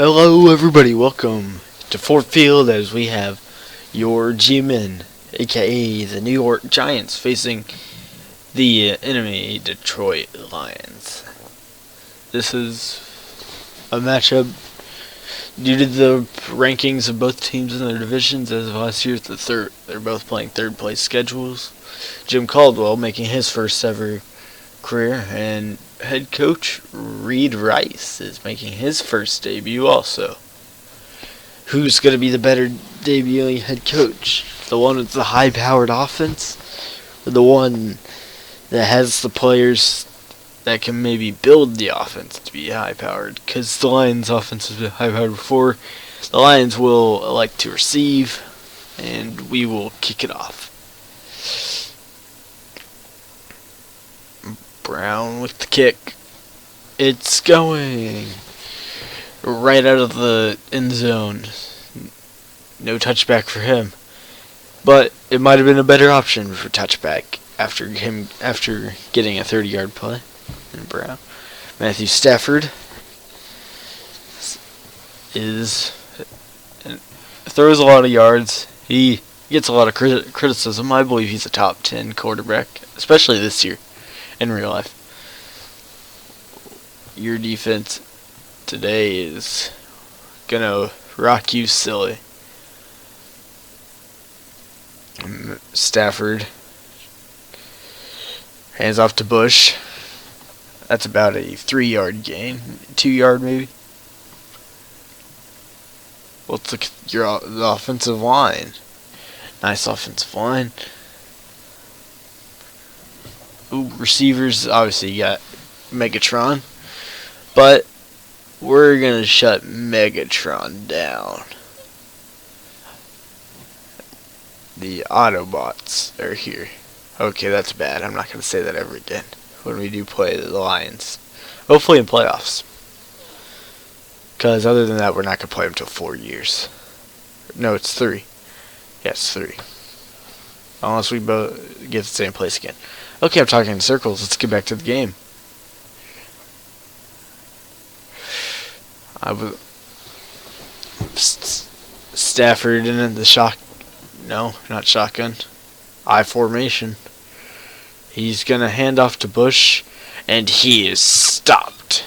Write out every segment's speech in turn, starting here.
Hello everybody, welcome to Fort Field as we have your G-Men, aka the New York Giants, facing the enemy Detroit Lions. This is a matchup due to the rankings of both teams in their divisions as of last year. They're both playing third place schedules. Jim Caldwell making his first ever career, and head coach Reed Rice is making his first debut also. Who's going to be the better debuting head coach? The one with the high-powered offense, or the one that has the players that can maybe build the offense to be high-powered? Because the Lions' offense has been high-powered before. The Lions will like to receive, and we will kick it off. Brown with the kick. It's going right out of the end zone. No touchback for him. But it might have been a better option for touchback after getting a 30-yard play. And Brown. Matthew Stafford throws a lot of yards. He gets a lot of criticism. I believe he's a top 10 quarterback, especially this year. In real life. Your defense today is gonna rock you silly. Stafford hands off to Bush. That's about a 3-yard gain. 2-yard maybe. Let's look at the offensive line. Nice offensive line. Ooh, receivers, obviously you got Megatron, but we're going to shut Megatron down. The Autobots are here. Okay, that's bad. I'm not going to say that ever again when we do play the Lions. Hopefully in playoffs. Because other than that, we're not going to play them until 4 years. No, it's 3. Yeah, it's 3. Unless we both get the same place again. Okay, I'm talking in circles. Let's get back to the game. Stafford in the not shotgun. I formation. He's going to hand off to Bush, and he is stopped.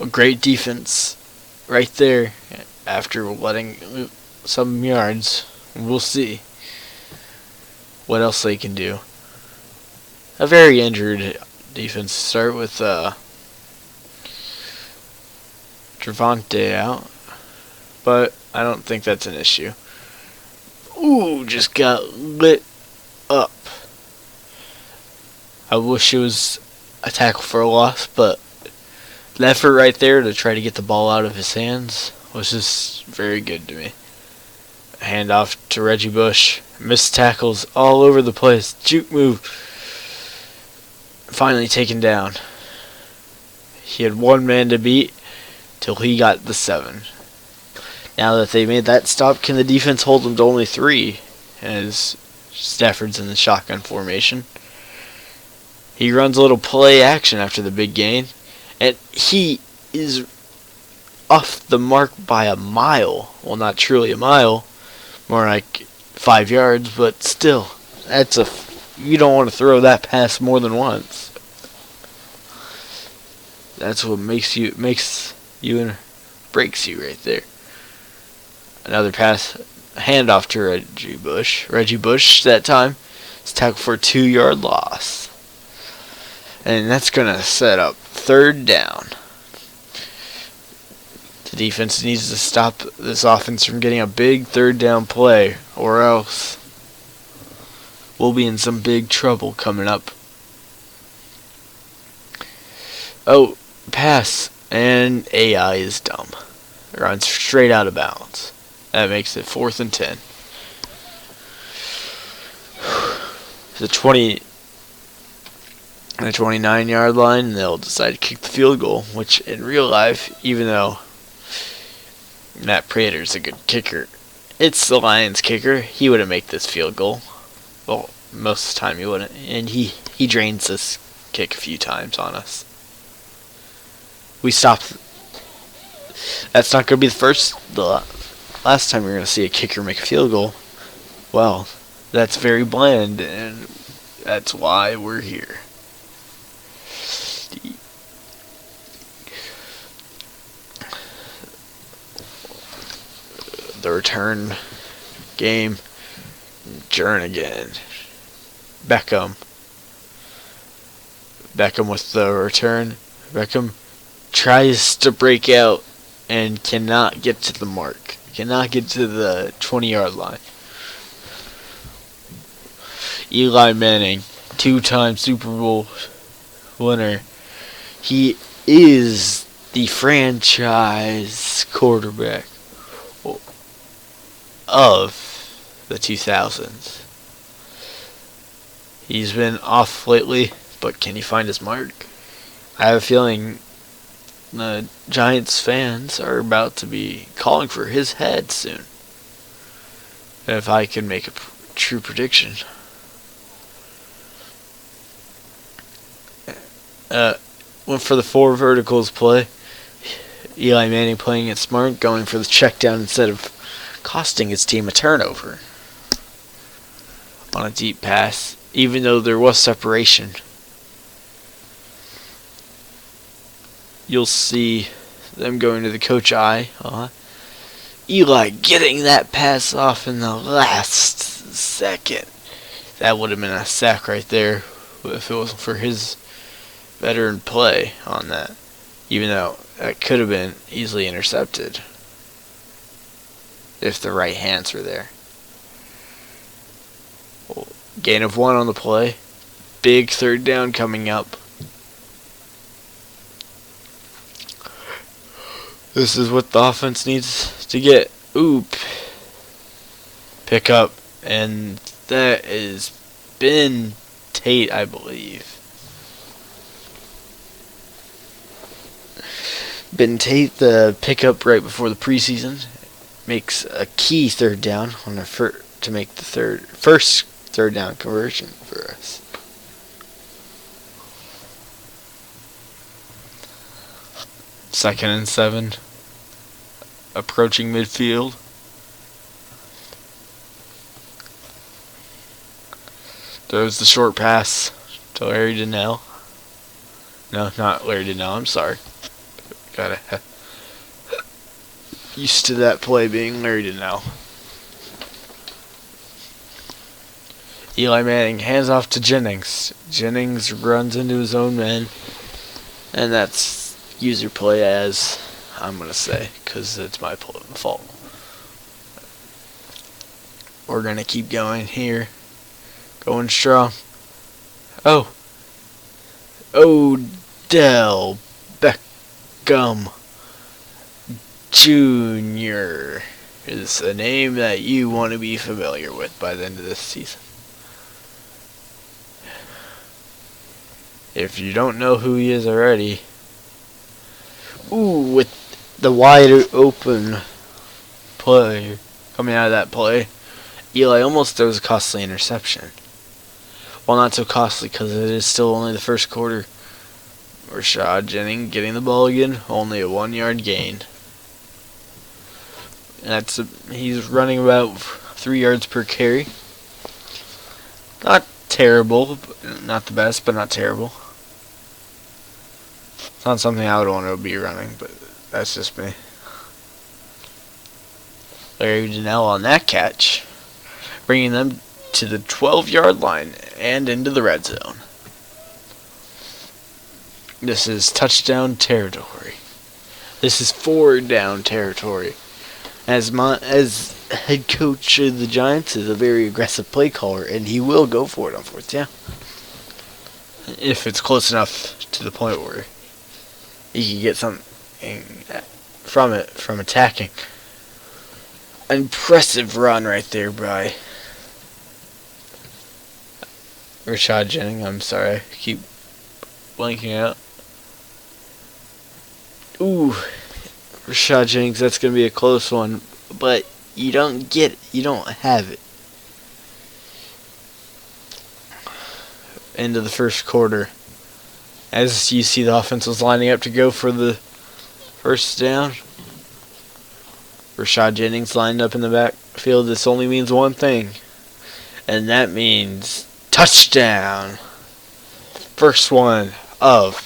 A great defense right there after letting some yards. We'll see what else they can do. A very injured defense. Start with Trevante out, but I don't think that's an issue. Ooh, just got lit up. I wish it was a tackle for a loss, but the effort right there to try to get the ball out of his hands was just very good to me. Hand off to Reggie Bush. Missed tackles all over the place. Juke move. Finally taken down. He had one man to beat till he got the 7. Now that they made that stop, can the defense hold him to only 3? As Stafford's in the shotgun formation. He runs a little play action after the big gain. And he is off the mark by a mile. Well, not truly a mile. More like 5 yards, but still, you don't want to throw that pass more than once. That's what makes you and breaks you right there. Another pass, handoff to Reggie Bush. Reggie Bush that time is tackled for a 2-yard loss, and that's gonna set up 3rd down. The defense needs to stop this offense from getting a big 3rd down play, or else we'll be in some big trouble coming up. Oh, pass, and AI is dumb. It runs straight out of bounds. That makes it 4th and 10. The 29-yard line, and they'll decide to kick the field goal, which in real life, even though Matt Prater's a good kicker, it's the Lions kicker. He wouldn't make this field goal. Well, most of the time he wouldn't. And he drains this kick a few times on us. we stopped. That's not going to be the last time you're going to see a kicker make a field goal. Well, that's very bland, and that's why we're here. The return game. Jernigan. Beckham with the return. Beckham tries to break out and cannot get to the mark. Cannot get to the 20-yard line. Eli Manning, 2-time Super Bowl winner. He is the franchise quarterback of the 2000s. He's been off lately, but can he find his mark? I have a feeling the Giants fans are about to be calling for his head soon. If I can make a true prediction. Went for the 4 verticals play. Eli Manning playing it smart, going for the check down instead of costing his team a turnover on a deep pass, even though there was separation. You'll see them going to the coach eye. Eli getting that pass off in the last second. That would have been a sack right there if it wasn't for his veteran play on that. Even though that could have been easily intercepted if the right hands were there. Gain of 1 on the play. Big 3rd down coming up. This is what the offense needs to get. Pick up. And that is Ben Tate, I believe. Ben Tate, the pickup right before the preseason, makes a key 3rd down on to make the first 3rd down conversion for us. Second and 7. Approaching midfield. Throws the short pass to Larry Donnell. No, not Larry Donnell, I'm sorry. Gotta used to that play being Larry Donnell. Eli Manning hands off to Jennings. Jennings runs into his own men. And that's user play, as I'm going to say, because it's my fault. We're going to keep going here. Going strong. Odell Beckham Jr. is a name that you want to be familiar with by the end of this season. If you don't know who he is already, with the wide open play coming out of that play, Eli almost throws a costly interception. Well, not so costly because it is still only the first quarter. Rashad Jennings getting the ball again, only a 1-yard gain. He's running about 3 yards per carry. Not terrible, not the best, but not terrible. It's not something I would want to be running, but that's just me. Larry Donnell on that catch, bringing them to the 12-yard line and into the red zone. This is touchdown territory. This is 4 down territory. As head coach of the Giants is a very aggressive play caller, and he will go for it on 4th down. If it's close enough to the point where he can get something from it, from attacking. Impressive run right there by Rashad Jennings. I'm sorry, I keep blanking out. Rashad Jennings, that's going to be a close one, but you don't get it. You don't have it. End of the first quarter. As you see, the offense was lining up to go for the First down. Rashad Jennings lined up in the backfield. This only means one thing, and that means touchdown. First one of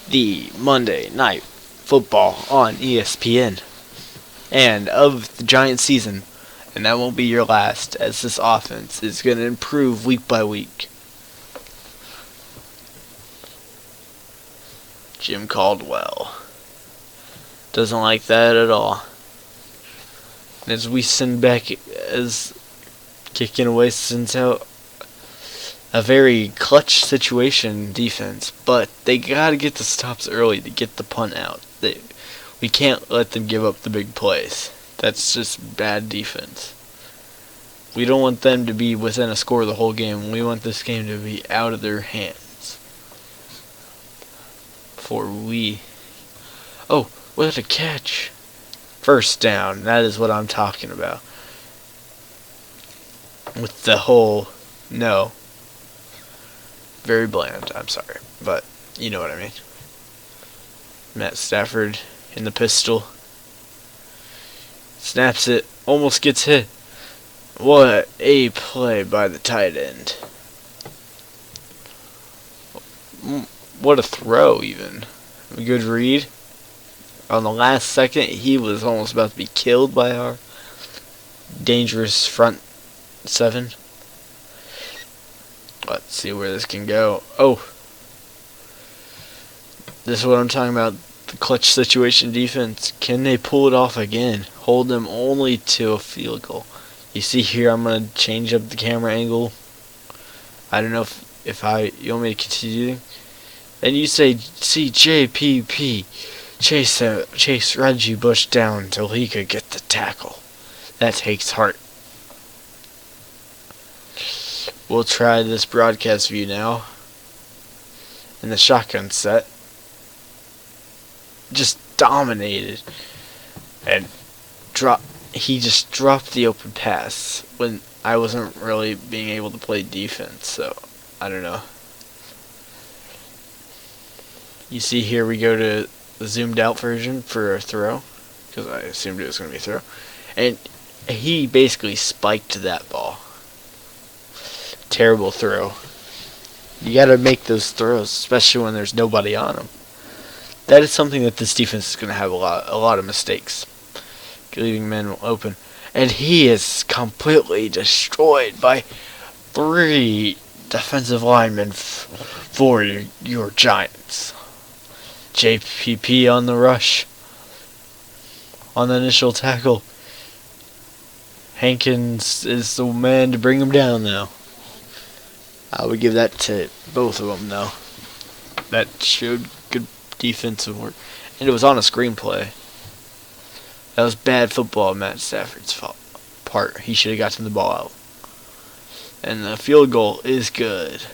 the Monday Night Football on ESPN, and of the Giants season. And that won't be your last, as this offense is going to improve week by week. Jim Caldwell doesn't like that at all. And as we send back, as kicking away sends out a very clutch situation defense, but they got to get the stops early to get the punt out. We can't let them give up the big plays. That's just bad defense. We don't want them to be within a score the whole game. We want this game to be out of their hands. Oh, what a catch. First down. That is what I'm talking about. With the whole no. Very bland, I'm sorry. But you know what I mean. Matt Stafford in the pistol. Snaps it. Almost gets hit. What a play by the tight end. What a throw, even. A good read. On the last second, he was almost about to be killed by our dangerous front seven. Let's see where this can go. Oh. This is what I'm talking about. The clutch situation defense. Can they pull it off again? Hold them only to a field goal. You see here, I'm going to change up the camera angle. I don't know if you want me to continue. And you say, see JPP chase Reggie Bush down till he could get the tackle. That takes heart. We'll try this broadcast view now. In the shotgun set. Just dominated. And he just dropped the open pass when I wasn't really being able to play defense. So, I don't know. You see here we go to the zoomed out version for a throw, because I assumed it was going to be a throw, and he basically spiked that ball. Terrible throw. You got to make those throws, especially when there's nobody on them. That is something that this defense is going to have a lot of mistakes, leaving men open, and he is completely destroyed by 3 defensive linemen for your Giants. JPP on the rush. On the initial tackle. Hankins is the man to bring him down now. I would give that to both of them, though. That showed good defensive work. And it was on a screenplay. That was bad football on Matt Stafford's part. He should have gotten the ball out. And the field goal is good.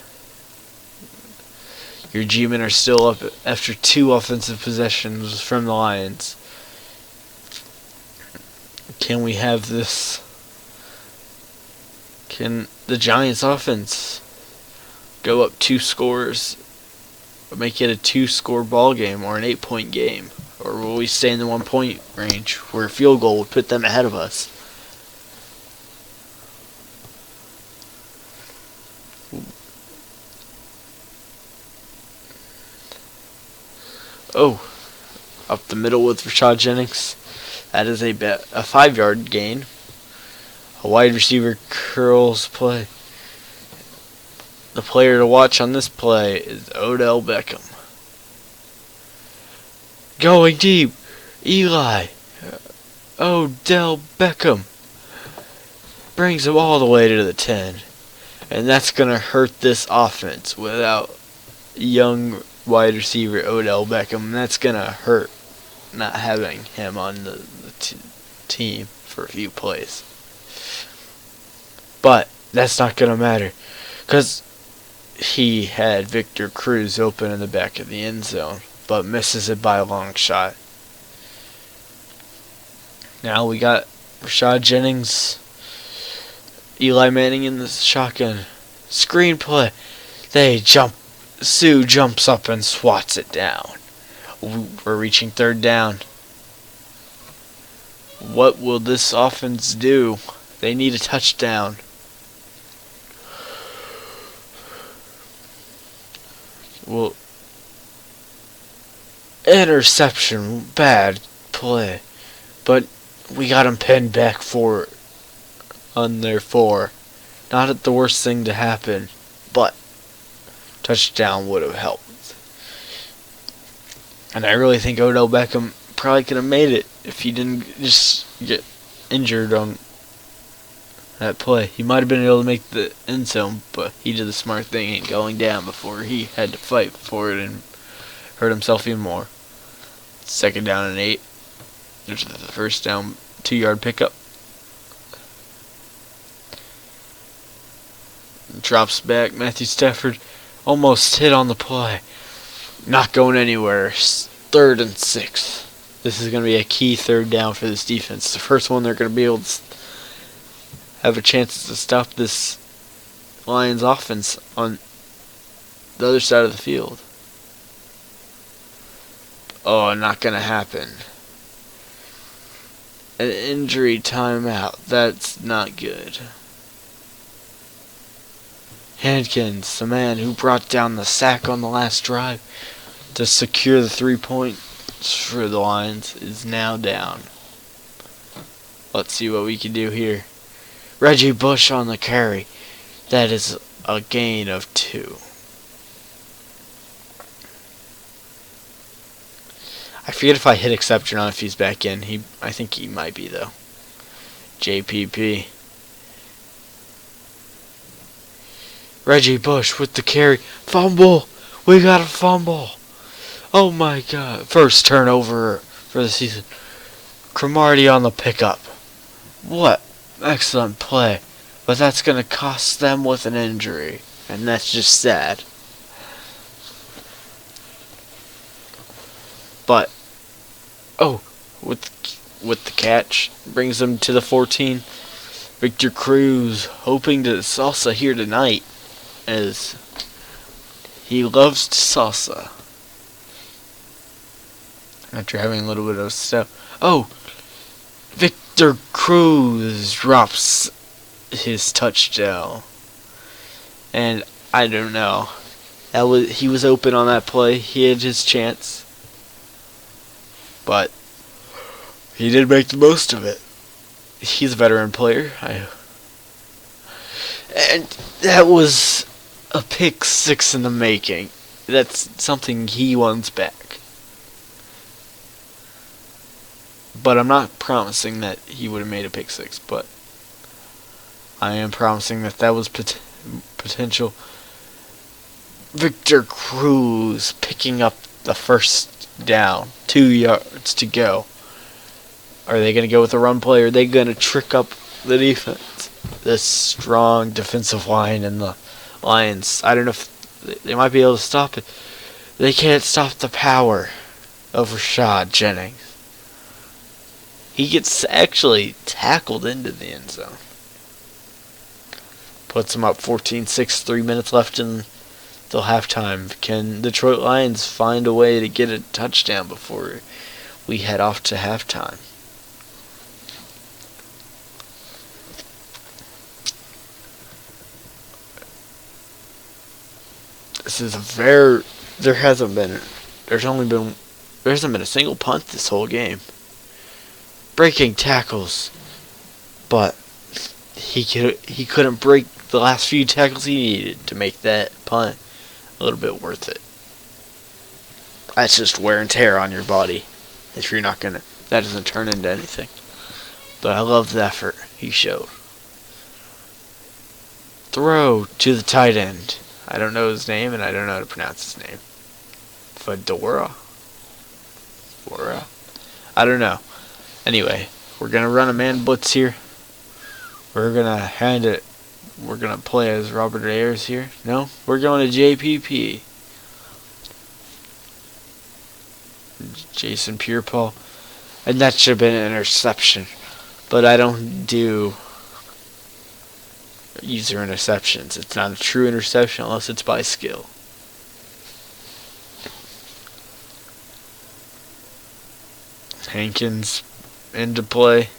Your G-men are still up after 2 offensive possessions from the Lions. Can we have this? Can the Giants offense go up 2 scores, or make it a 2-score ball game, or an 8-point game? Or will we stay in the 1-point range where a field goal would put them ahead of us? Oh, up the middle with Rashad Jennings. That is a 5-yard gain. A wide receiver curls play. The player to watch on this play is Odell Beckham. Going deep. Eli. Odell Beckham. Brings him all the way to the 10. And that's going to hurt this offense without young wide receiver Odell Beckham. That's going to hurt not having him on the team for a few plays. But that's not going to matter, because he had Victor Cruz open in the back of the end zone, but misses it by a long shot. Now we got Rashad Jennings, Eli Manning in the shotgun. Screenplay. Sue jumps up and swats it down. We're reaching third down. What will this offense do? They need a touchdown. Well, interception, bad play, but we got him pinned back for on their 4. Not the worst thing to happen, but touchdown would have helped. And I really think Odell Beckham probably could have made it if he didn't just get injured on that play. He might have been able to make the end zone, but he did the smart thing in going down before he had to fight for it and hurt himself even more. 2nd down and 8. There's the first down 2-yard pickup. Drops back. Matthew Stafford almost hit on the play. Not going anywhere. 3rd and 6. This is going to be a key 3rd down for this defense. The first one they're going to be able to have a chance to stop this Lions offense on the other side of the field. Oh, not going to happen. An injury timeout. That's not good. Hankins, the man who brought down the sack on the last drive to secure the 3 points for the Lions, is now down. Let's see what we can do here. Reggie Bush on the carry. That is a gain of 2. I forget if I hit exception on if he's back in. I think he might be though. JPP. Reggie Bush with the carry. Fumble! We got a fumble! Oh my god. First turnover for the season. Cromartie on the pickup. What excellent play. But that's going to cost them with an injury. And that's just sad. But, oh, with the catch, brings them to the 14. Victor Cruz hoping to salsa here tonight, as he loves to salsa. After having a little bit of stuff. Oh, Victor Cruz drops his touchdown. And I don't know. He was open on that play. He had his chance. But he did make the most of it. He's a veteran player. And that was a pick 6 in the making. That's something he wants back. But I'm not promising that he would have made a pick 6. But I am promising that was potential. Victor Cruz picking up the first down. 2 yards to go. Are they going to go with a run play, or are they going to trick up the defense? This strong defensive line and the Lions, I don't know if they might be able to stop it. They can't stop the power of Rashad Jennings. He gets actually tackled into the end zone. Puts them up 14-6, 3 minutes left until halftime. Can Detroit Lions find a way to get a touchdown before we head off to halftime? This is there hasn't been a single punt this whole game. Breaking tackles, but he couldn't break the last few tackles he needed to make that punt a little bit worth it. That's just wear and tear on your body. If you're not that doesn't turn into anything. But I love the effort he showed. Throw to the tight end. I don't know his name, and I don't know how to pronounce his name. Fedora? I don't know. Anyway, we're going to run a man blitz here. We're going to play as Robert Ayers here. No, we're going to JPP. Jason Pierre-Paul. And that should have been an interception. But I don't do user interceptions. It's not a true interception unless it's by skill. Hankins into play.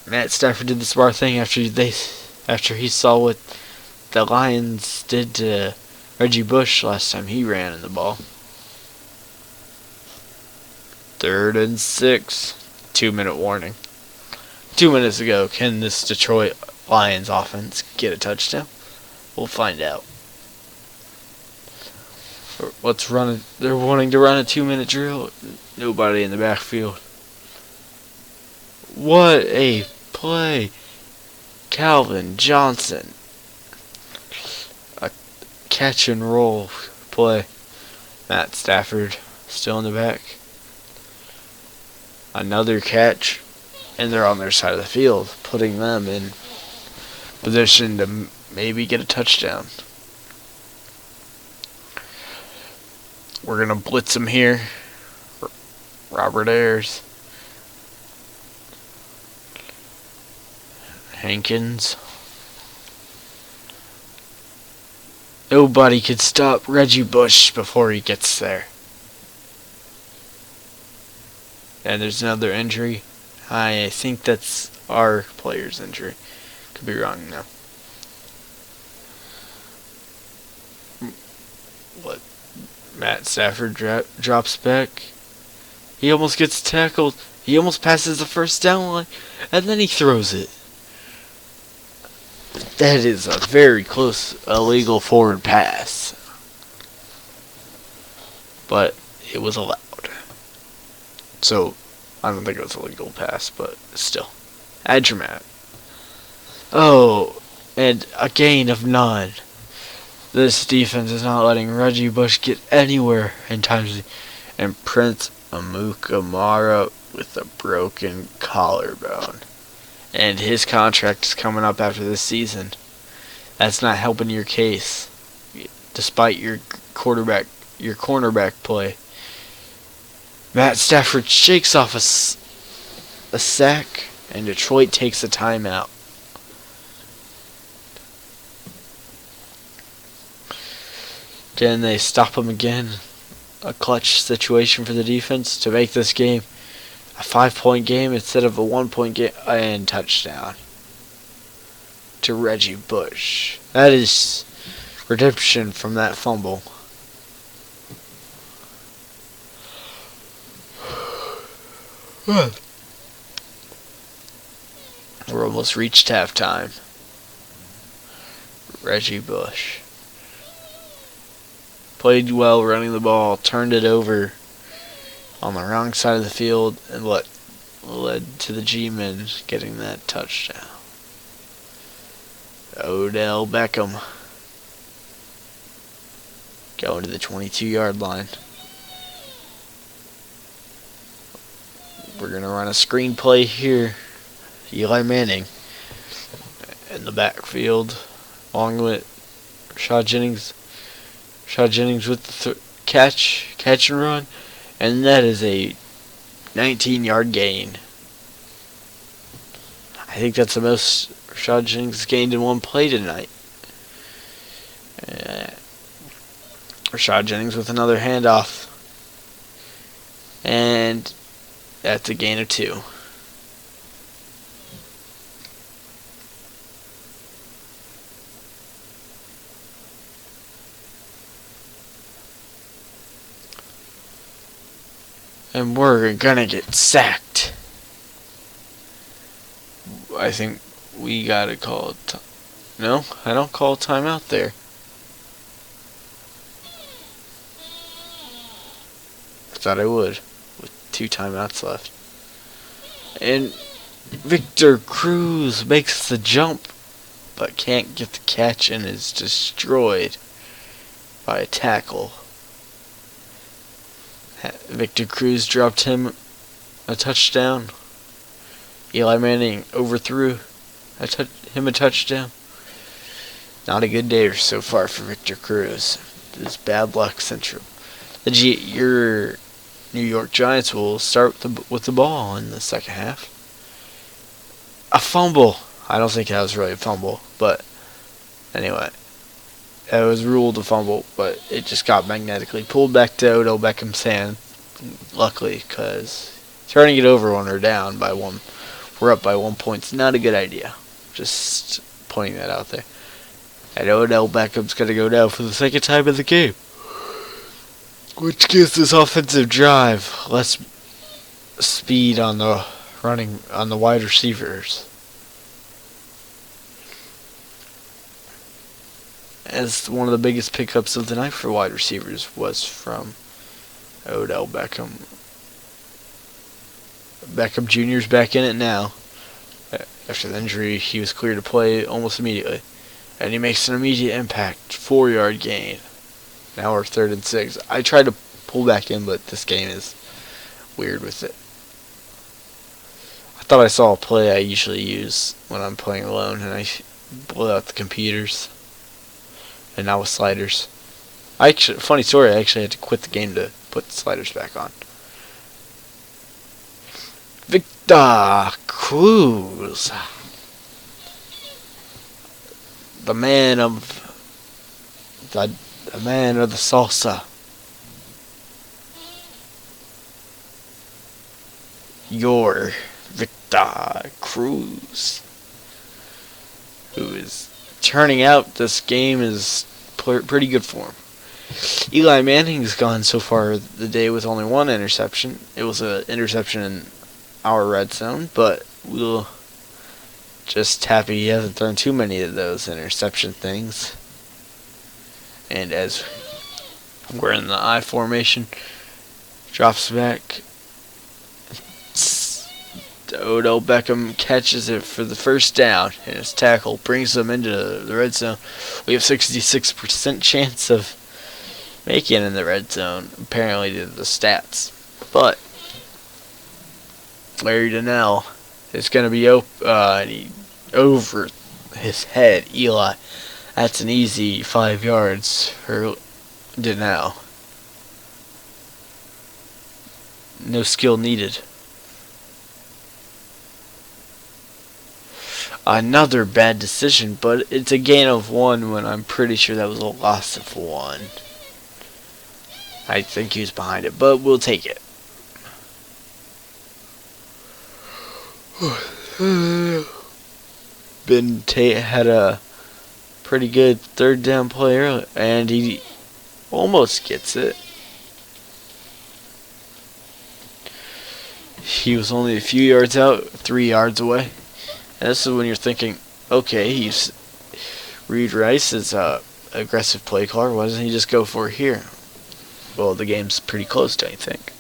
Matt Stafford did the smart thing after he saw what the Lions did to Reggie Bush last time he ran in the ball. 3rd and 6. 2-minute warning. 2 minutes ago, can this Detroit Lions offense get a touchdown? We'll find out. They're wanting to run a 2-minute drill. Nobody in the backfield. What a play. Calvin Johnson. A catch and roll play. Matt Stafford still in the back. Another catch. And they're on their side of the field, putting them in position to maybe get a touchdown. We're going to blitz him here. Robert Ayers. Hankins. Nobody could stop Reggie Bush before he gets there. And there's another injury. I think that's our player's injury. Could be wrong now. What? Matt Stafford drops back. He almost gets tackled. He almost passes the first down line. And then he throws it. That is a very close illegal forward pass. But it was allowed. So, I don't think it was a legal pass, but still. Add your Matt. Oh, and a gain of 9. This defense is not letting Reggie Bush get anywhere in time. And Prince Amukamara with a broken collarbone. And his contract is coming up after this season. That's not helping your case. Despite your cornerback play. Matt Stafford shakes off a sack, and Detroit takes a timeout. Can they stop him again? A clutch situation for the defense to make this game a 5-point game instead of a 1-point game, and touchdown to Reggie Bush. That is redemption from that fumble. We're almost reached halftime. Reggie Bush played well running the ball, turned it over on the wrong side of the field, and what led to the G-men getting that touchdown. Odell Beckham going to the 22-yard line. We're going to run a screen play here. Eli Manning in the backfield, along with Rashad Jennings. Rashad Jennings with the catch and run, and that is a 19-yard gain. I think that's the most Rashad Jennings gained in one play tonight. Rashad Jennings with another handoff, and that's a gain of 2. And we're gonna get sacked. I think we gotta call it. No, I don't call a timeout there. I thought I would, with 2 timeouts left. And Victor Cruz makes the jump, but can't get the catch and is destroyed by a tackle. Victor Cruz dropped him a touchdown. Eli Manning overthrew him a touchdown. Not a good day so far for Victor Cruz. It's bad luck central. Your New York Giants will start with the ball in the second half. A fumble. I don't think that was really a fumble, but anyway. It was ruled a fumble, but it just got magnetically pulled back to Odell Beckham's hand. luckily, because turning it over when we're down by one, we're up by 1 point, is not a good idea. Just pointing that out there. And Odell Beckham's going to go down for the second time in the game, which gives this offensive drive less speed on the running on the wide receivers. As one of the biggest pickups of the night for wide receivers was from Odell Beckham. Beckham Jr.'s back in it now. After the injury, he was cleared to play almost immediately. And he makes an immediate impact. 4-yard gain. Now we're 3rd and 6. I tried to pull back in, but this game is weird with it. I thought I saw a play I usually use when I'm playing alone, and I blow out the computers. And now with sliders. Funny story, I actually had to quit the game to put the sliders back on. Victor Cruz, the man of the salsa. Your Victor Cruz, who is turning out this game is pretty good for him. Eli Manning's gone so far the day with only 1 interception. It was an interception in our red zone, but we'll just happy he hasn't thrown too many of those interception things. And as we're in the I formation, drops back. Odell Beckham catches it for the first down, and his tackle brings them into the red zone. We have 66% chance of making it in the red zone, apparently to the stats. But Larry Donnell is going to be over his head. Eli, that's an easy 5 yards for Donnell. No skill needed. Another bad decision, but it's a gain of 1 when I'm pretty sure that was a loss of 1. I think he was behind it, but we'll take it. Ben Tate had a pretty good 3rd down play early, and he almost gets it. He was only a few yards out, 3 yards away. And this is when you're thinking, okay, Reed Rice is a aggressive play caller. Why doesn't he just go for it here? Well, the game's pretty close, don't you think?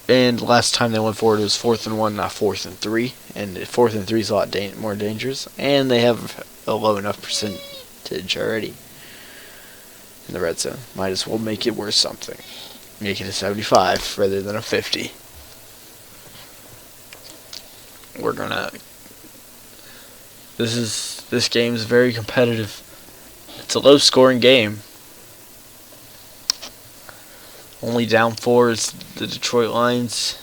And last time they went forward, it was 4th and 1, not 4th and 3. And 4th and 3 is a lot more dangerous. And they have a low enough percentage already in the red zone. Might as well make it worth something. Make it a 75 rather than a 50. We're gonna. This game is very competitive. It's a low-scoring game. Only down 4 is the Detroit Lions.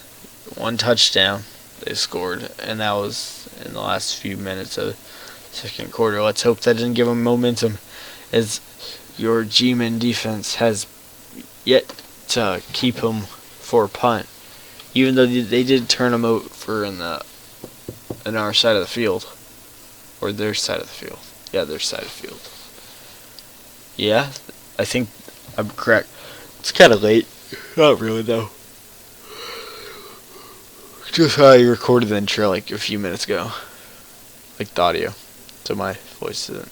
1 touchdown they scored, and that was in the last few minutes of the 2nd quarter. Let's hope that didn't give them momentum, as your G-Men defense has yet to keep him for a punt, even though they did turn him over in our side of the field, or their side of the field. Yeah, their side of the field. Yeah, I think I'm correct. It's kind of late. Not really, though. Just how I recorded the intro like a few minutes ago. Like the audio. So my voice isn't.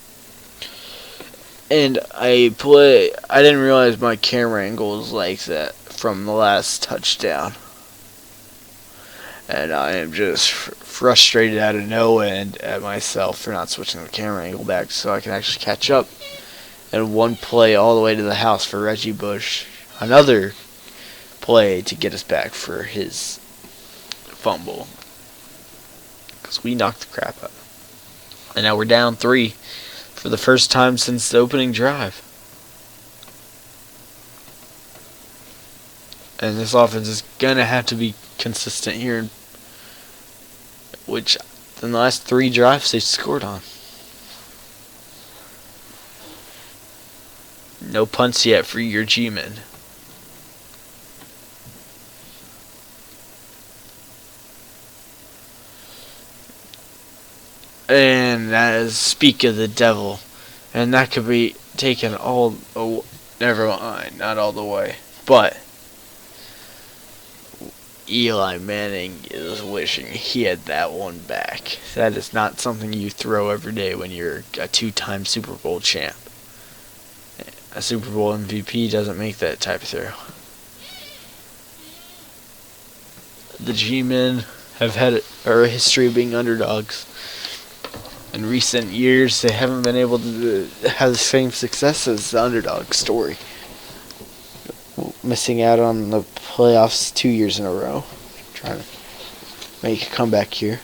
And I didn't realize my camera angle was like that from the last touchdown. And I am just frustrated out of no end at myself for not switching the camera angle back so I can actually catch up. And 1 play all the way to the house for Reggie Bush. Another play to get us back for his fumble. Because we knocked the crap out. And now we're down 3 for the first time since the opening drive. And this offense is going to have to be consistent here, which in the last 3 drives they scored on. No punts yet for your G-Men. And that is Speak of the Devil. And that could be taken all... Oh, never mind, not all the way. But Eli Manning is wishing he had that one back. That is not something you throw every day when you're a two-time Super Bowl champ. A Super Bowl MVP doesn't make that type of throw. The G-Men have had a history of being underdogs. In recent years, they haven't been able to have the same success as the underdog story. Missing out on the playoffs 2 years in a row. Trying to make a comeback here.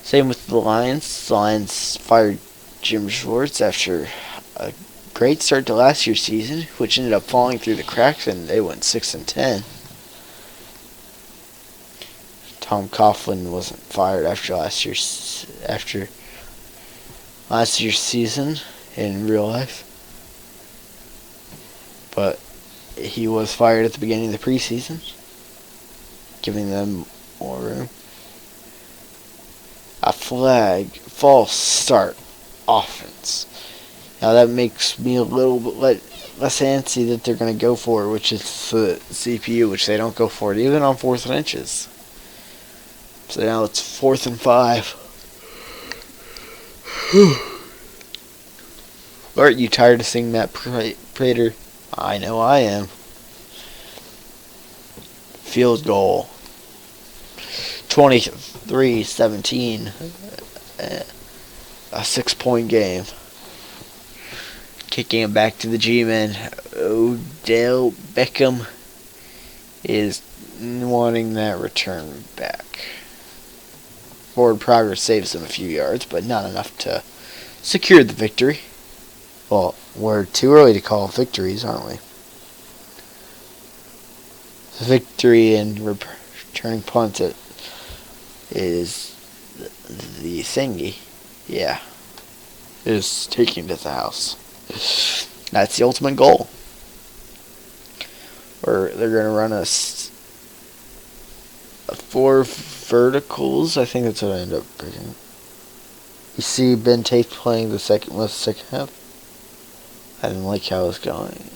Same with the Lions. The Lions fired Jim Schwartz after a great start to last year's season, which ended up falling through the cracks, and they went 6-10. Tom Coughlin wasn't fired after last year's season in real life, but he was fired at the beginning of the preseason, giving them more room. A flag, false start, offense. Now that makes me a little bit less antsy that they're going to go for it, which is the CPU, which they don't go for it even on 4th and inches. So now it's 4th and 5. Aren't you tired of seeing that Prater? I know I am. Field goal. 23-17. A 6-point game. Kicking it back to the G-Men. Odell Beckham is wanting that return back. Forward progress saves them a few yards, but not enough to secure the victory. Well, we're too early to call victories, aren't we? The victory in returning punts is the thingy. Yeah. Is taking to the house. That's the ultimate goal. Or they're going to run us 4 verticals. I think that's what I end up picking. You see Ben Tate playing the second half. I didn't like how it was going.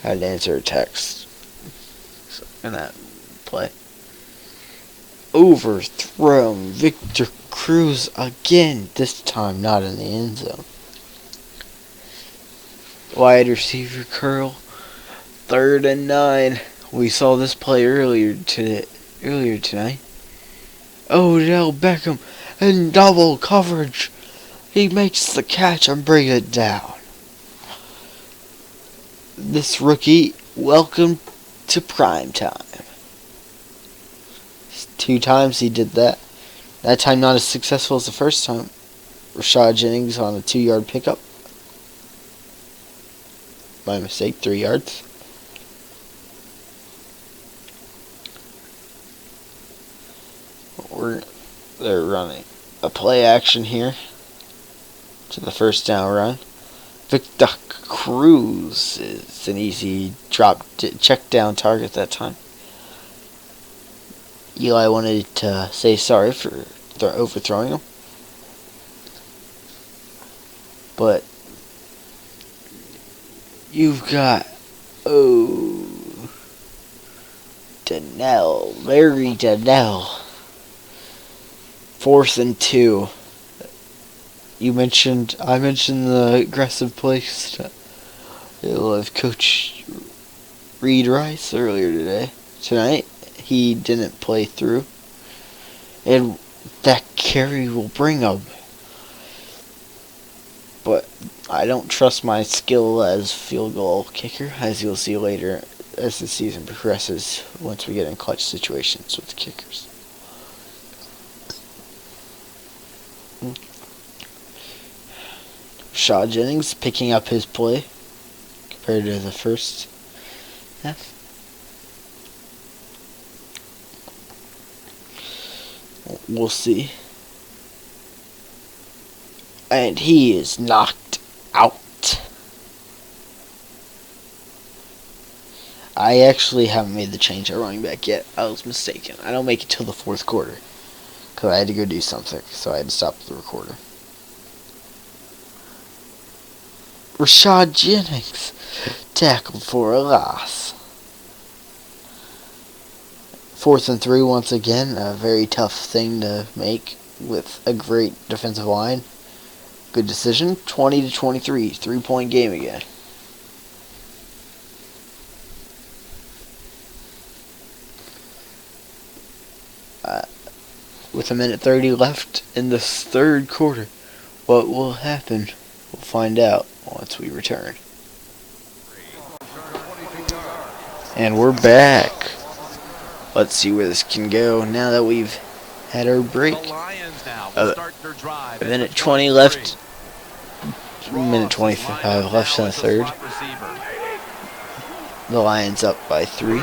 I had to answer a text in that play. Overthrown. Victor Cruz again. This time not in the end zone. Wide receiver curl. 3rd and 9. We saw this play earlier tonight. Odell Beckham in double coverage. He makes the catch and brings it down. This rookie, welcome to prime time. 2 times he did that. That time not as successful as the first time. Rashad Jennings on a 2-yard pickup. My mistake, 3 yards. They're running a play action here to the first down run. Victor Cruz is an easy check down target that time. Eli wanted to say sorry for overthrowing him, but you've got Larry Donnell. 4th and 2. I mentioned the aggressive play of Coach Reed Rice earlier tonight. He didn't play through, and that carry will bring him. But I don't trust my skill as field goal kicker, as you'll see later as the season progresses. Once we get in clutch situations with kickers. Rashad Jennings picking up his play compared to the first half. We'll see. And he is knocked out. I actually haven't made the change at running back yet. I was mistaken. I don't make it till the 4th quarter. because I had to go do something, so I had to stop the recorder. Rashad Jennings tackled for a loss. 4th and 3 once again, a very tough thing to make with a great defensive line. Good decision. 20-23, 3-point game again. With 1:30 left in this third quarter, what will happen? We'll find out once we return. And we're back. Let's see where this can go now that we've had our break. A minute 20 left. Minute 25 left in the third. The Lions up by 3.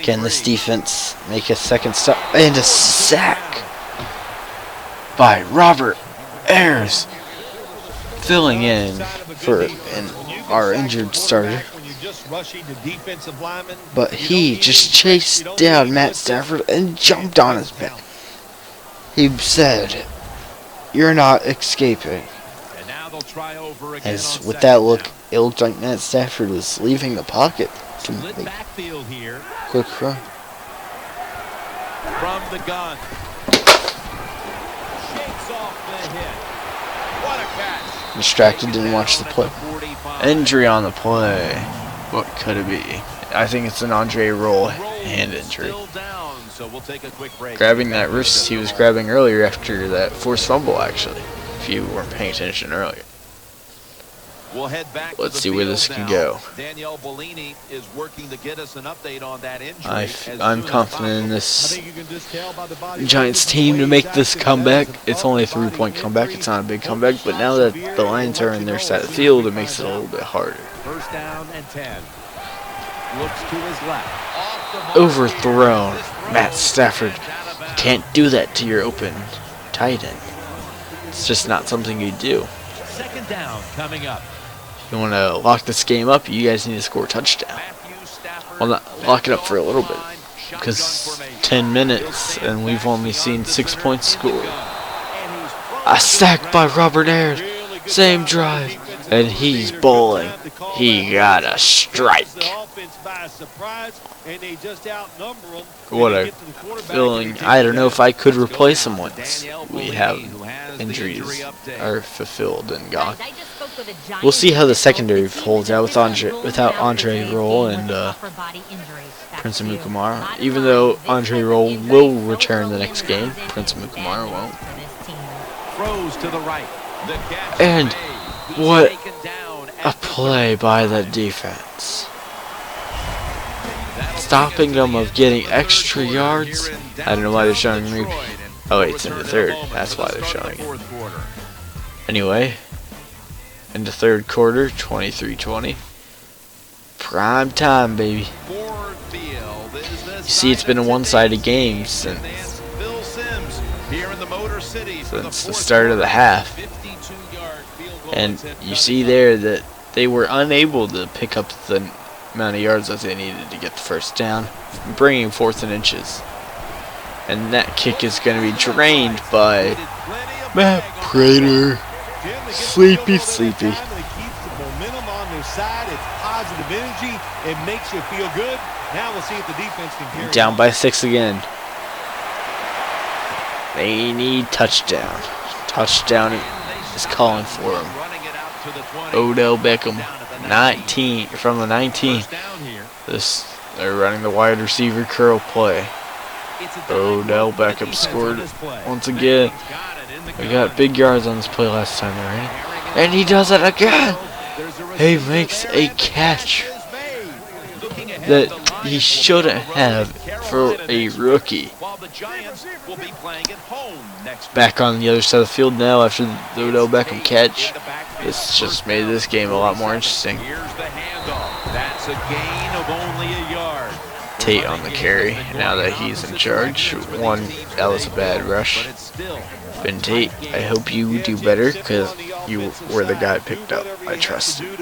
Can this defense make a second stop? And a sack by Robert Ayers, filling in for our injured starter. But he just chased down Matt Stafford and jumped on his back. He said, "You're not escaping." As with that look, it looked like Matt Stafford was leaving the pocket to make a quick run. From the gun. Shakes off the hit. What a catch. Distracted, didn't watch the play. Injury on the play. What could it be? I think it's an Andre Roll hand injury. Grabbing that wrist he was grabbing earlier after that forced fumble, actually, if you weren't paying attention earlier. We'll head back. Let's see where this can go. Danielle Bellini is working to get us an update on that injury. I'm confident in this Giants team to make this comeback. It's only a 3-point comeback. It's not a big comeback, but now that the Lions are in their side of the field, it makes it a little bit harder. First down and 10. Looks to his left. Overthrown. Matt Stafford. You can't do that to your open tight end. It's just not something you do. Second down coming up. If you want to lock this game up, you guys need to score a touchdown. Well, not lock it up for a little bit, because 10 minutes and we've only seen 6 points scored. A sack by Robert Ayers. Same drive. And he's bowling. He got a strike. What a feeling. I don't know if I could replace him once we have injuries are fulfilled and gone. We'll see how the secondary holds out without Andre Roll and Prince Amukamara. Even though Andre Roll will return the next game, Prince Amukamara won't. And what a play by the defense. Stopping them of getting extra yards. I don't know why they're showing me. Oh wait, it's in the third. That's why they're showing it. Anyway, in the third quarter, 23-20. Prime time, baby. You see, it's been a one-sided game since the start of the half. And you see there that they were unable to pick up the amount of yards that they needed to get the first down, bringing 4th and inches. And that kick is going to be drained by Matt Prater. Sleepy. Down by 6 again. They need touchdown. Touchdown is calling for him. Odell Beckham, 19 from the 19. They're running the wide receiver curl play. Odell Beckham scored once again. We got big yards on this play last time already, and he does it again. He makes a catch that he shouldn't have for a rookie. Back on the other side of the field now after the Odell Beckham catch. This just made this game a lot more interesting. Tate on the carry now that he's in charge. That was a bad rush. Ben Tate, I hope you do better because you were the guy picked up. I trust you.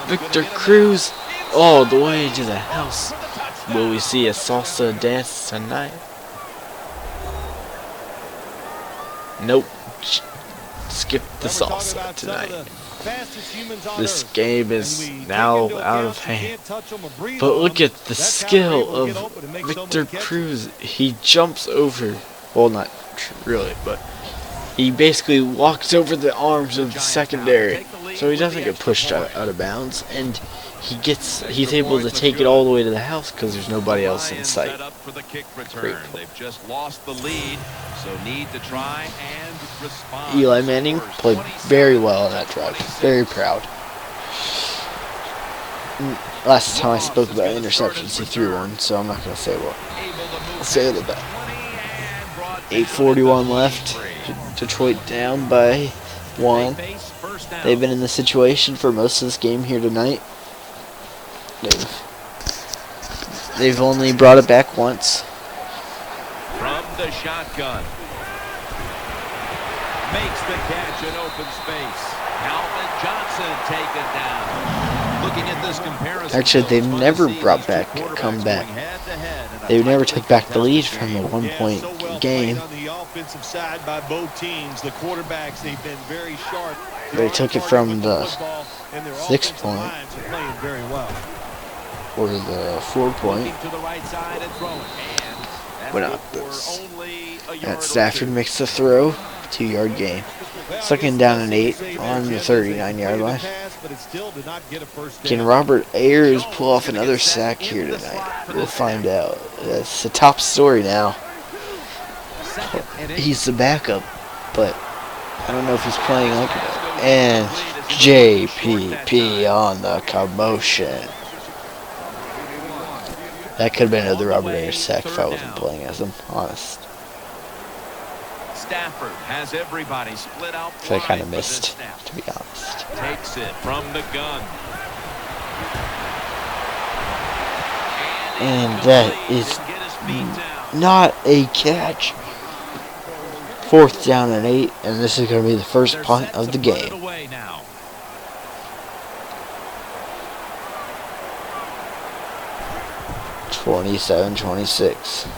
Victor Cruz all the way to the house. Will we see a salsa dance tonight? Nope. Skip the salsa tonight. This game is now out of hand. But look at the skill of Victor Cruz. He jumps over, well, not really, but he basically walks over the arms of the secondary, so he doesn't get pushed out of bounds, and he's able to take it all the way to the house because there's nobody else in sight. Great. They've just lost the lead, so need to try and respond. Eli Manning played very well on that drive. Very proud. Last time I spoke about interceptions, he threw one, so I'm not going to say what. I'll say it about 8:41 left. Detroit down by 1. They've been in the situation for most of this game here tonight. They've only brought it back once. From the shotgun. Makes the catch in open space. Calvin Johnson taken down. Looking at this comparison. Actually, they've never brought back a comeback. They never took back the lead from a 1-point game. They took it from the 6-point or the 4-point. But not this. And Stafford makes the throw. 2-yard gain. 2nd down and 8 on the 39-yard line. Can Robert Ayers pull off another sack here tonight? We'll find out. That's the top story now. He's the backup, but I don't know if he's playing like it. And JPP on the commotion. That could have been another Robert Ayers sack if I wasn't playing as him, honest. Stafford has everybody split out. So I kind of missed, to be honest. Takes it from the gun. And that is not a catch. 4th down and 8, and this is going to be the first punt of the game. 27-26.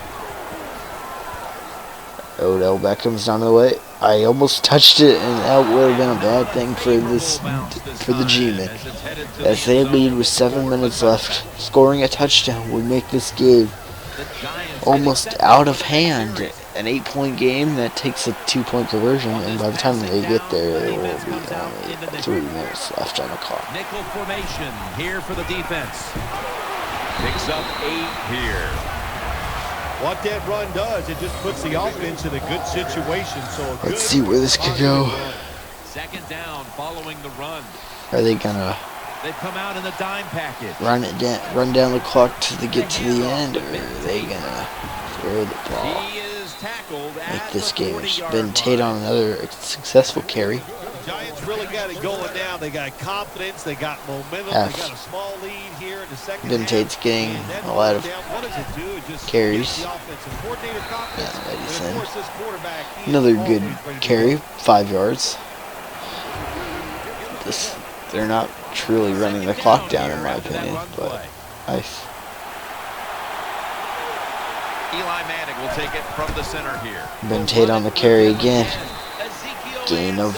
Odell Beckham's on the way. I almost touched it, and that would have been a bad thing for the G-Men. As they lead with 7 minutes left, scoring a touchdown would make this game almost out of hand. An 8-point game that takes a 2-point conversion, and by the time they get there, there will be only 3 minutes left on the clock. Nickel formation here for the defense. Picks up 8 here. What that run does, it just puts the offense in a good situation. So let's see where this could go. 2nd down following the run. Are they gonna They come out in the dime package. run down the clock to get to the end, or are they gonna throw the ball? He is tackled Make this game. Ben Tate on another successful carry. Giants really got it going now. They got confidence. They got momentum. They got a small lead here in the second Ben Tate's getting a lot of carries. Another good carry, 5 yards. They're not truly running the clock down, in my opinion, but nice. Eli Manning will take it from the center here. Ben Tate on the carry again. Gain of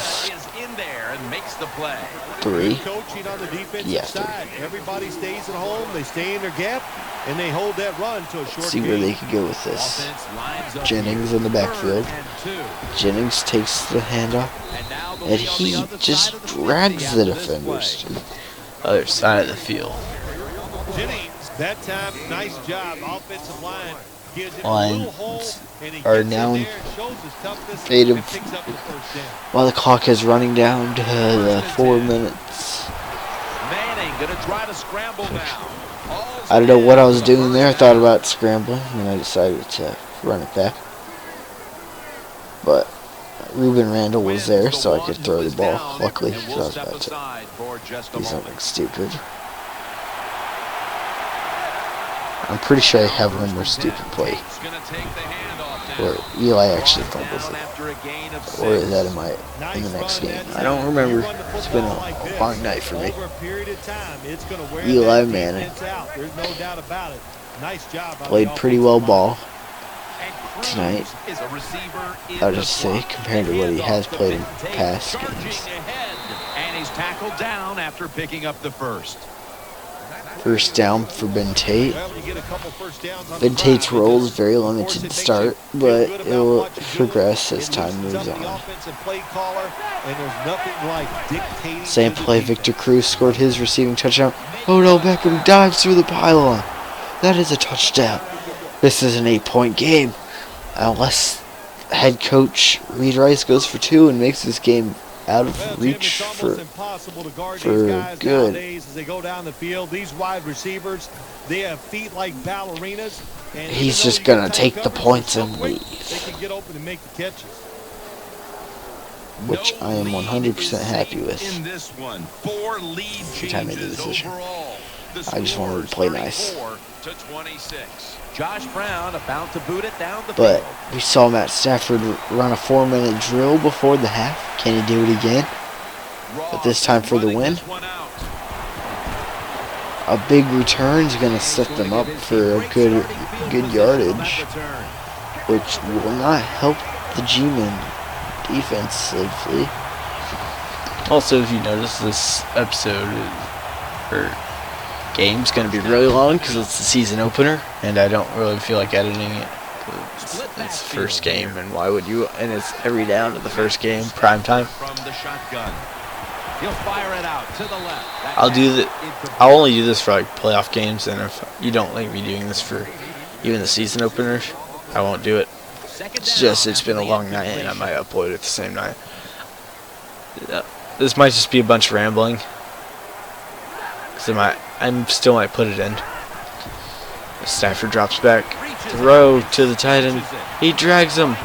makes the play. 3. Coaching on the defensive Yeah, 3. side. Everybody stays at home. They stay in their gap, and they hold that run to a short See where they could go with this. Jennings in the backfield. Jennings takes the handoff, and he just drags the defenders to the other side of the field. Jennings, that time, nice job. Offensive line gives it a Lines little hole, and he are gets in now there and shows his toughness fade and of- picks up the first down. While the clock is running down to the 4 minutes. Manning gonna try to scramble now. I don't know what I was doing there. I thought about scrambling, and I decided to run it back. But Ruben Randall was there, so I could throw the ball. Luckily, because I was about to do something stupid. I'm pretty sure I have one more stupid play. Or Eli actually fumbles it. Or is that in the next game? I don't remember. It's been a long night for me. Eli Manning played pretty well ball tonight, I'll just say, compared to what he has played in past games. And he's tackled down after picking up the first. First down for Ben Tate. Ben Tate's role is very limited to start, but it will progress as time moves on. Same play, Victor Cruz scored his receiving touchdown. Odell Beckham dives through the pylon. That is a touchdown. This is an 8-point game. Unless head coach Reed Rice goes for 2 and makes this game out of reach for good. He's just gonna take the points and leave, which I am 100% happy with. Every time I do this issue, I just wanted to play nice. Josh Brown about to boot it down the But field. we saw Matt Stafford run a 4-minute drill before the half. Can he do it again? But this time for the win. A big return is going to set them up for a good yardage, which will not help the G-Men defensively. Also, if you notice, this episode game's going to be really long because it's the season opener, and I don't really feel like editing it. It's the first game, and why would you? And it's every down to the first game, prime time. I'll only do this for like playoff games, and if you don't like me doing this for even the season openers, I won't do it. It's just it's been a long night, and I might upload it the same night. This might just be a bunch of rambling. I still might put it in. Stafford drops back. Throw to the tight end. He drags him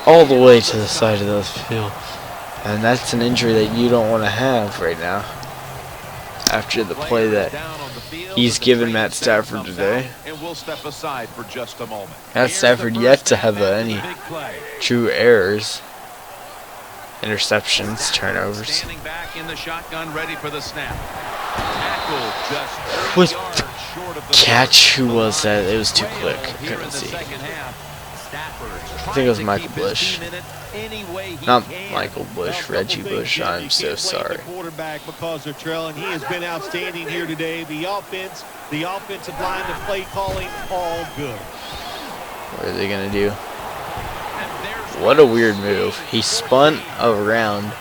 all the way to the side of the field. And that's an injury that you don't want to have right now. After the play that he's given Matt Stafford today. Matt Stafford yet to have any true errors. Interceptions, turnovers. With the catch, who was that? It was too quick. I couldn't see. I think it was Michael Bush. Not Michael Bush, Reggie Bush. I'm so sorry. Because they're trailing. He has been outstanding here today. The offense, the offensive line, the play calling, all good. What are they gonna do? What a weird move. He spun around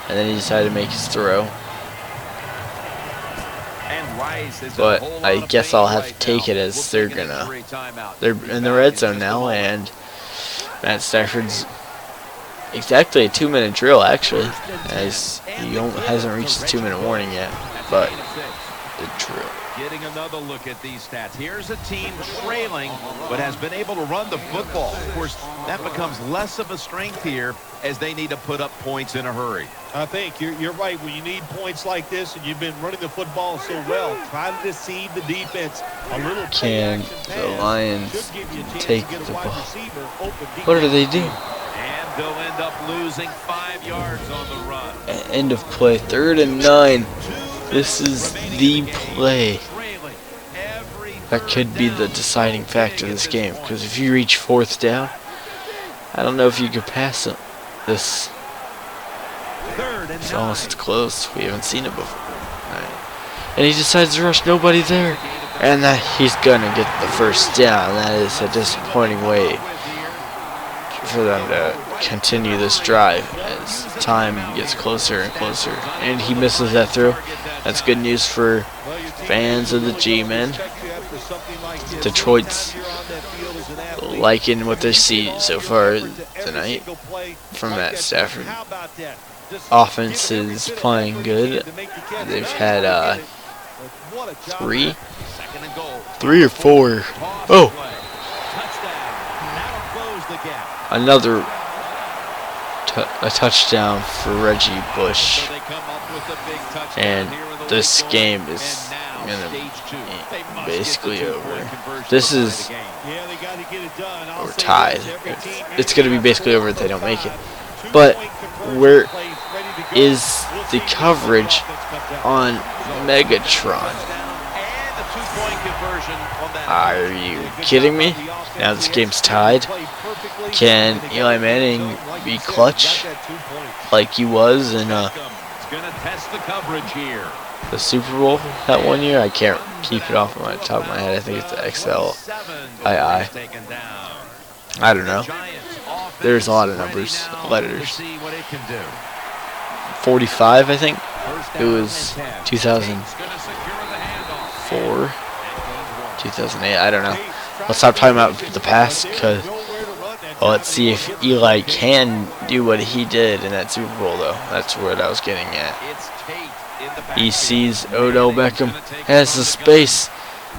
and then he decided to make his throw. But I guess I'll have to take it as they're in the red zone now, and Matt Stafford's exactly a 2-minute drill actually, as he hasn't reached the 2-minute warning yet, but the drill. Getting another look at these stats. Here's a team trailing, but has been able to run the football. Of course, that becomes less of a strength here as they need to put up points in a hurry. I think you're right. When you need points like this and you've been running the football so well, try to deceive the defense. A little can the Lions take the ball? What do they do? And they'll end up losing 5 yards on the run. End of play, 3rd and 9. This is the play that could be the deciding factor of this game. Because if you reach 4th down, I don't know if you could pass him. This it's almost close. We haven't seen it before. Right. And he decides to rush. Nobody there. And that he's going to get the first down. That is a disappointing way for them to continue this drive as time gets closer and closer. And he misses that throw. That's good news for fans of the G-Men. Detroit's liking what they see so far tonight from Matt Stafford. Offense is playing good. They've had 3 or 4. Oh! Another a touchdown for Reggie Bush. And this game is gonna be basically over. This is or tied. It's gonna be basically over if they don't make it. But where is the coverage on Megatron? Are you kidding me? Now this game's tied. Can Eli Manning be clutch like he was in the Super Bowl that one year? I can't keep it off my top of my head. I think it's the XLII. I don't know. There's a lot of numbers, letters. 45, I think. It was 2004, 2008. I don't know. Let's stop talking about the past, because well, let's see if Eli can do what he did in that Super Bowl, though. That's what I was getting at. He sees Odell Beckham has the space,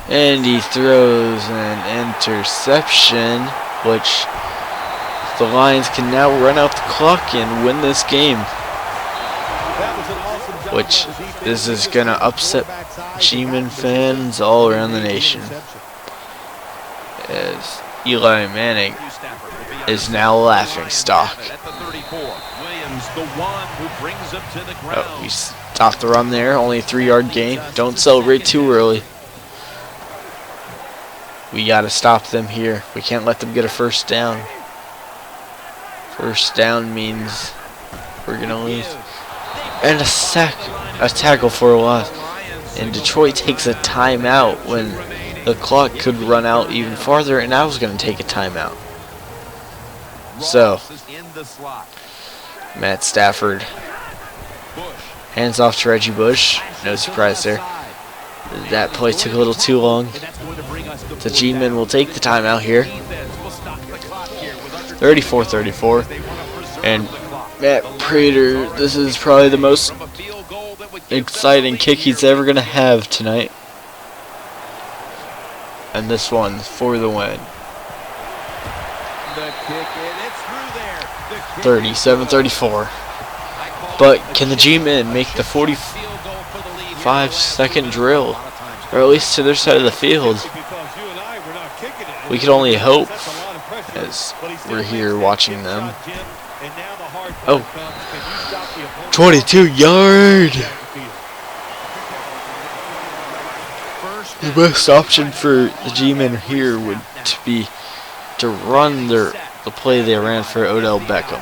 and he throws an interception, which the Lions can now run out the clock and win this game. Which this is going to upset G-Men fans all around the nation, as Eli Manning is now laughing stock. Oh, we stopped the run there, only a 3-yard gain. Don't celebrate too early. We got to stop them here. We can't let them get a first down. First down means we're going to lose. And a tackle for a loss. And Detroit takes a timeout when the clock could run out even farther, and I was going to take a timeout. So, Matt Stafford hands off to Reggie Bush. No surprise there. That play took a little too long. The G-Men will take the timeout here. 34-34. And Matt Prater, this is probably the most exciting kick he's ever going to have tonight. And this one for the win. 37-34. But can the G-Men make the 45-second drill? Or at least to their side of the field? We can only hope, as we're here watching them. Oh, 22-yard! The best option for the G-Men here would be to run the play they ran for Odell Beckham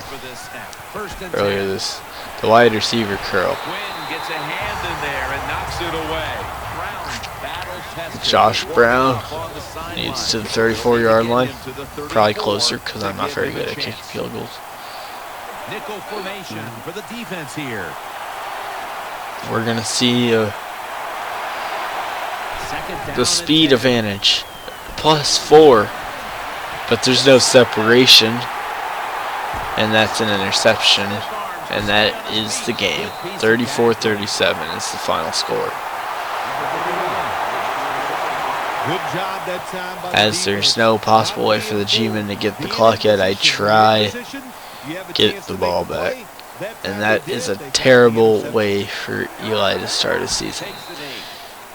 earlier the wide receiver curl. Josh Brown needs to the 34-yard line, probably closer because I'm not very good at kicking field goals. Nickel formation for the defense here. We're gonna see the speed advantage +4, but there's no separation, and that's an interception, and that is the game. 34-37 is the final score. As there's no possible way for the G-Men to get the clock yet, I try get the ball back, and that is a terrible way for Eli to start his season,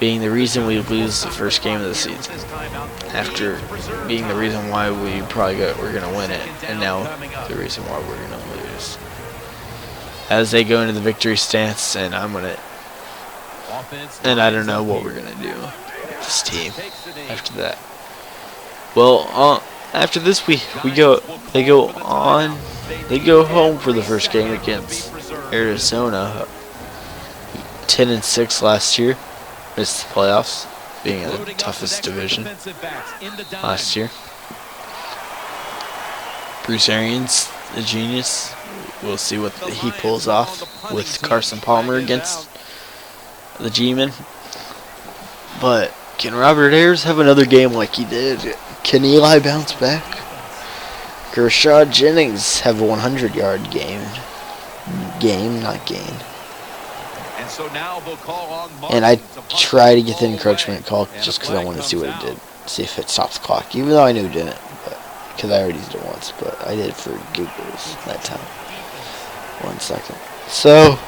being the reason we lose the first game of the season, after being the reason why we we're gonna win it, and now the reason why we're gonna lose. As they go into the victory stance, and I don't know what we're gonna do with this team after that. Well, after this they go home for the first game against Arizona. 10-6 last year. Missed the playoffs, being in the toughest division last year. Bruce Arians, the genius. We'll see what he pulls off with Carson Palmer against the G-Men. But can Robert Ayers have another game like he did? Can Eli bounce back? Rashad Jennings have a 100-yard game, not gain. And I try to get the encroachment call just because I want to see what it did, see if it stops the clock, even though I knew it didn't, but because I already did it once, but I did it for giggles that time. 1 second. So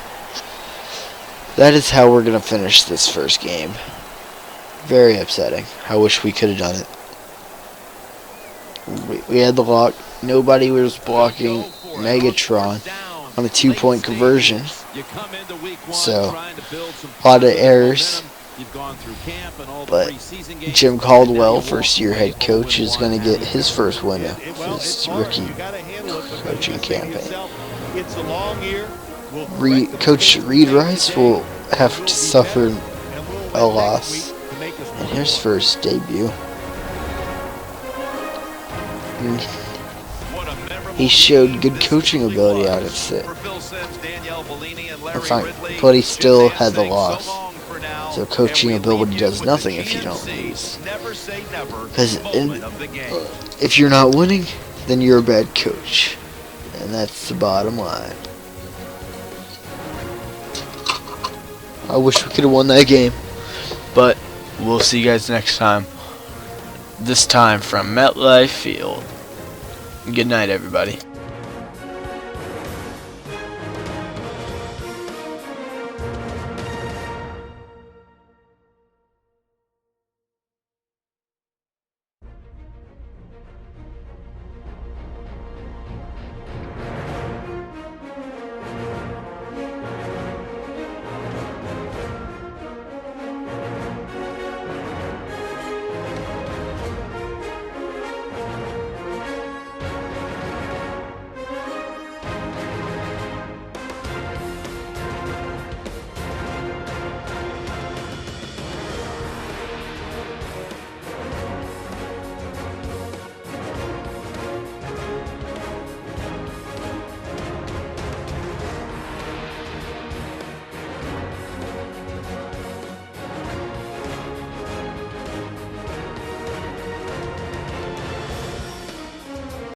that is how we're gonna finish this first game. Very upsetting. I wish we could have done it. We had the lock. Nobody was blocking Megatron on a 2-point conversion. So, a lot of errors. But Jim Caldwell, first-year head coach, is going to get his first win of his rookie coaching campaign. Coach Reed Rice will have to suffer a loss in his first debut. He showed good coaching ability out of it. But he still had the loss. So coaching ability does nothing if you don't lose. Because if you're not winning, then you're a bad coach. And that's the bottom line. I wish we could have won that game. But we'll see you guys next time. This time from MetLife Field. Good night, everybody.